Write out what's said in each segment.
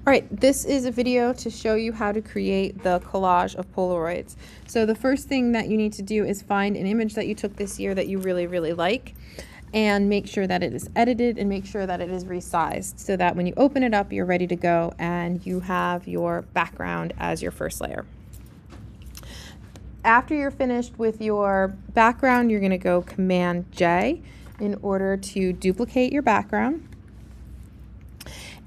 All right, this is a video to show you how to create the collage of Polaroids. So the first thing that you need to do is find an image that you took this year that you really like, and make sure that it is edited and make sure that it is resized so that when you open it up, you're ready to go and you have your background as your first layer. After you're finished with your background, you're going to go Command J in order to duplicate your background.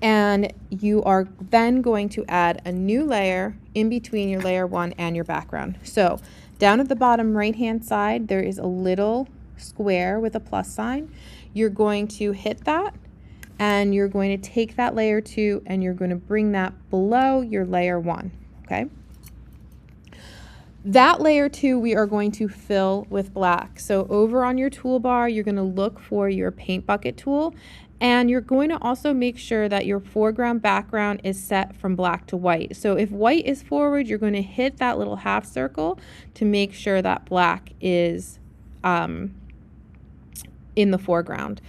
And you are then going to add a new layer in between your layer 1 and your background. So down at the bottom right hand side, there is a little square with a plus sign. You're going to hit that and you're going to take that layer 2 and you're going to bring that below your layer 1. Okay. That layer 2 we are going to fill with black. So over on your toolbar, you're going to look for your paint bucket tool, and you're going to also make sure that your foreground background is set from black to white. So if white is forward, you're going to hit that little half circle to make sure that black is in the foreground.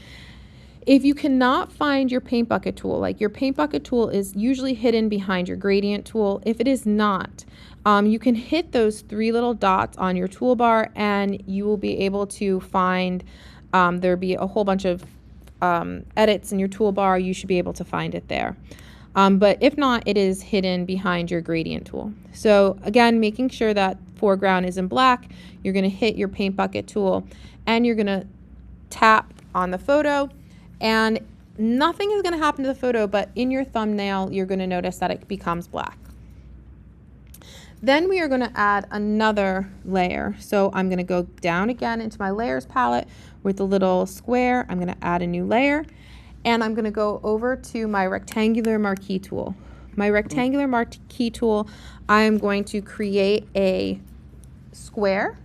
If you cannot find your paint bucket tool, like your paint bucket tool is usually hidden behind your gradient tool. If it is not, you can hit those 3 little dots on your toolbar and you will be able to find, there'll be a whole bunch of edits in your toolbar. You should be able to find it there. But if not, it is hidden behind your gradient tool. So again, making sure that foreground is in black, you're going to hit your paint bucket tool and you're going to tap on the photo. And nothing is going to happen to the photo, but in your thumbnail, you're going to notice that it becomes black. Then we are going to add another layer. So I'm going to go down again into my layers palette with the little square. I'm going to add a new layer, and I'm going to go over to my rectangular marquee tool. My rectangular marquee tool, I'm going to create a square,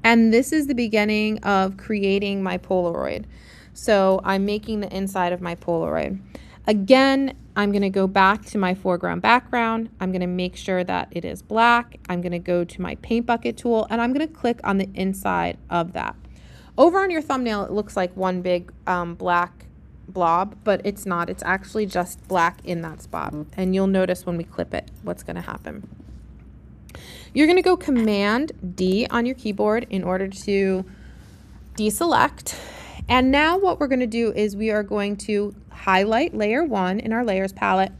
and this is the beginning of creating my Polaroid. So I'm making the inside of my Polaroid. Again, I'm going to go back to my foreground background. I'm going to make sure that it is black. I'm going to go to my paint bucket tool and I'm going to click on the inside of that. Over on your thumbnail, it looks like one big black blob, but it's not. It's actually just black in that spot. And you'll notice when we clip it, what's going to happen. You're going to go Command D on your keyboard in order to deselect. And now what we're going to do is we are going to highlight layer 1 in our layers palette.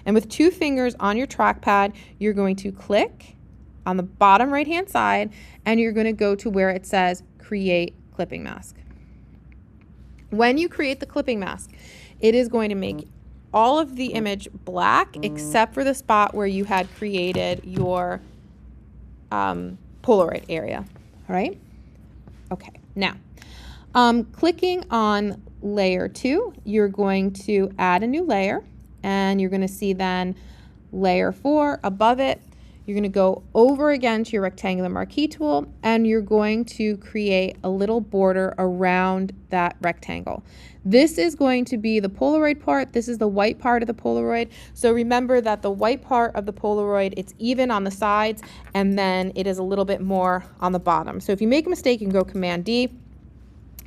And with 2 fingers on your trackpad, you're going to click on the bottom right hand side and you're going to go to where it says create clipping mask. When you create the clipping mask, it is going to make all of the image black except for the spot where you had created your Polaroid area. All right? Okay, now. Clicking on layer 2, you're going to add a new layer and you're going to see then layer 4 above it. You're going to go over again to your rectangular marquee tool and you're going to create a little border around that rectangle. This is going to be the Polaroid part. This is the white part of the Polaroid. So remember that the white part of the Polaroid, it's even on the sides and then it is a little bit more on the bottom. So if you make a mistake, you can go Command D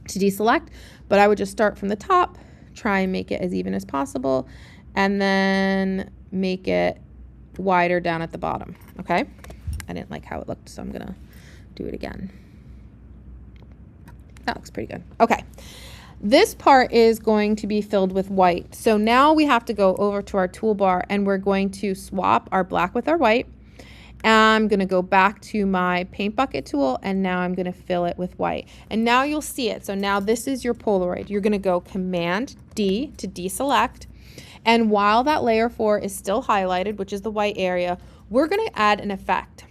to deselect, but I would just start from the top, try and make it as even as possible, and then make it wider down at the bottom. Okay, I didn't like how it looked, so I'm gonna do it again. That looks pretty good. Okay, this part is going to be filled with white. So now we have to go over to our toolbar and we're going to swap our black with our white. I'm going to go back to my paint bucket tool and now I'm going to fill it with white. And now you'll see it. So now this is your Polaroid. You're going to go Command D to deselect. And while that layer 4 is still highlighted, which is the white area, we're going to add an effect.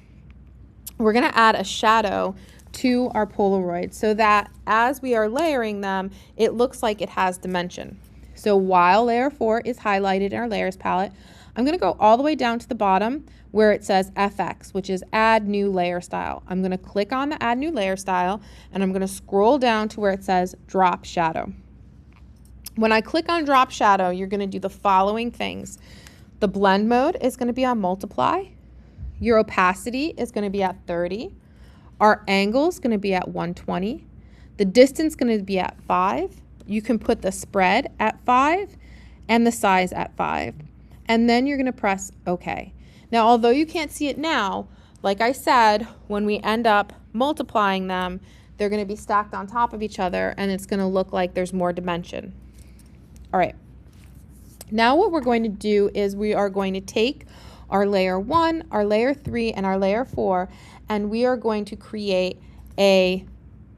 We're going to add a shadow to our Polaroid so that as we are layering them, it looks like it has dimension. So while layer 4 is highlighted in our layers palette, I'm going to go all the way down to the bottom where it says FX, which is Add New Layer Style. I'm going to click on the Add New Layer Style, and I'm going to scroll down to where it says Drop Shadow. When I click on Drop Shadow, you're going to do the following things. The blend mode is going to be on multiply. Your opacity is going to be at 30. Our angle is going to be at 120. The distance is going to be at 5. You can put the spread at 5. and the size at 5. And then you're going to press OK. Now, although you can't see it now, like I said, when we end up multiplying them, they're going to be stacked on top of each other, and it's going to look like there's more dimension. All right. Now what we're going to do is we are going to take our layer 1, our layer 3, and our layer 4, and we are going to create a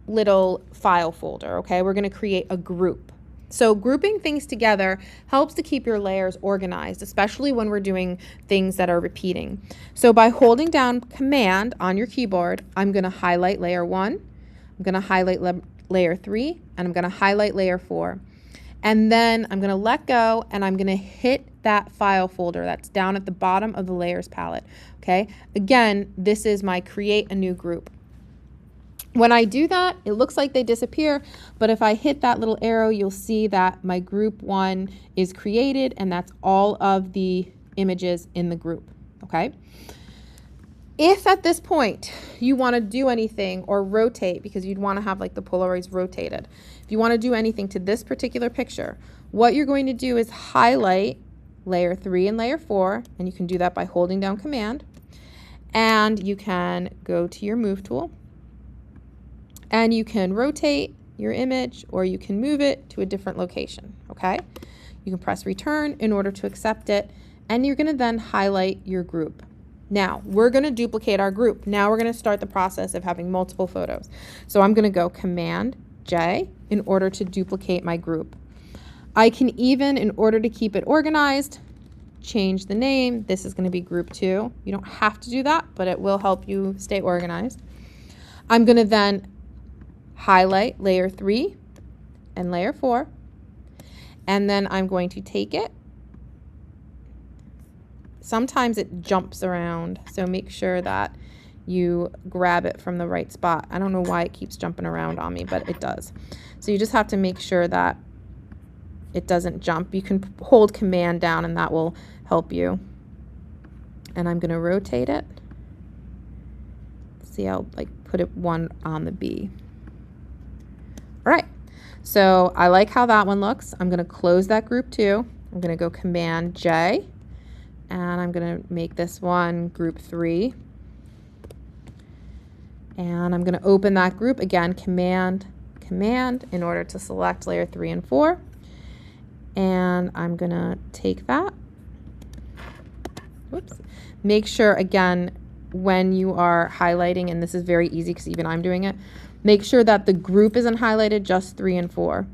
little file folder, okay? We're going to create a group. So grouping things together helps to keep your layers organized, especially when we're doing things that are repeating. So by holding down Command on your keyboard, I'm going to highlight layer 1, I'm going to highlight layer 3, and I'm going to highlight layer 4. And then I'm going to let go, and I'm going to hit that file folder that's down at the bottom of the layers palette, okay? Again, this is my create a new group. When I do that, it looks like they disappear, but if I hit that little arrow, you'll see that my group 1 is created, and that's all of the images in the group, okay? If at this point you want to do anything or rotate, because you'd want to have like the Polaroids rotated, if you want to do anything to this particular picture, what you're going to do is highlight layer 3 and layer 4, and you can do that by holding down Command, and you can go to your Move tool, and you can rotate your image, or you can move it to a different location, okay? You can press Return in order to accept it, and you're going to then highlight your group. Now, we're going to duplicate our group. Now we're going to start the process of having multiple photos. So I'm going to go Command J in order to duplicate my group. I can even, in order to keep it organized, change the name. This is going to be group 2. You don't have to do that, but it will help you stay organized. I'm going to then highlight layer 3 and layer 4, and then I'm going to take it. Sometimes it jumps around, so make sure that you grab it from the right spot. I don't know why it keeps jumping around on me, but it does. So you just have to make sure that it doesn't jump. You can hold Command down, and that will help you. And I'm going to rotate it. See, I'll like put it one on the B. All right, so I like how that one looks. I'm going to close that group 2. I'm going to go Command J. And I'm going to make this one group 3. And I'm going to open that group again, Command in order to select layer 3 and 4. And I'm going to take that. Whoops. Make sure, again, when you are highlighting, and this is very easy because even I'm doing it, make sure that the group isn't highlighted, just 3 and 4.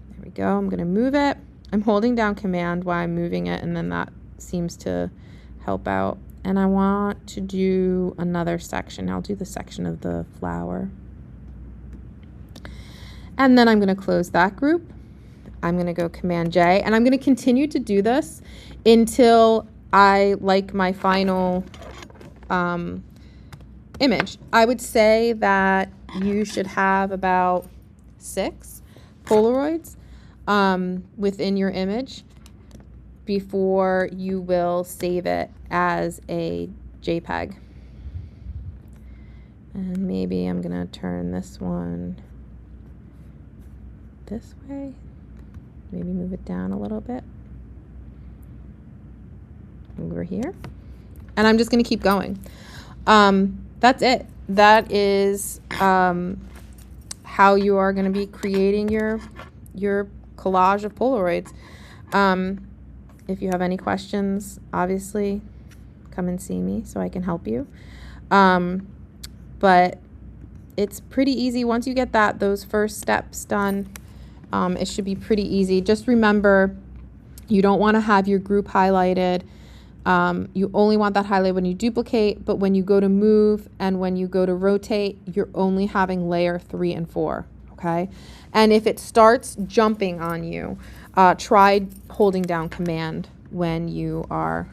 There we go. I'm going to move it. I'm holding down Command while I'm moving it, and then that seems to help out. And I want to do another section. I'll do the section of the flower. And then I'm going to close that group. I'm going to go Command J, and I'm going to continue to do this until I like my final image. I would say that you should have about 6 Polaroids within your image before you will save it as a JPEG. And maybe I'm gonna turn this one this way. Maybe move it down a little bit. Over here. And I'm just gonna keep going. That's it. That is how you are gonna be creating your collage of Polaroids. If you have any questions, obviously, come and see me so I can help you. But it's pretty easy. Once you get those first steps done, it should be pretty easy. Just remember, you don't want to have your group highlighted. You only want that highlighted when you duplicate, but when you go to move and when you go to rotate, you're only having layer 3 and 4, okay? And if it starts jumping on you, try holding down Command when you are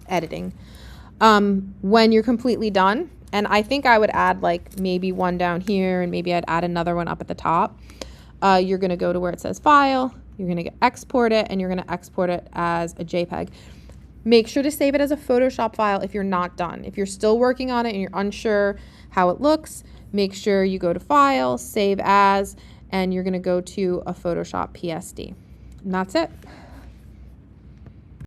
editing. When you're completely done, and I think I would add like maybe one down here, and maybe I'd add another one up at the top. You're going to go to where it says File, you're going to export it, and you're going to export it as a JPEG. Make sure to save it as a Photoshop file if you're not done. If you're still working on it and you're unsure how it looks, make sure you go to File, Save As, and you're going to go to a Photoshop PSD. And that's it.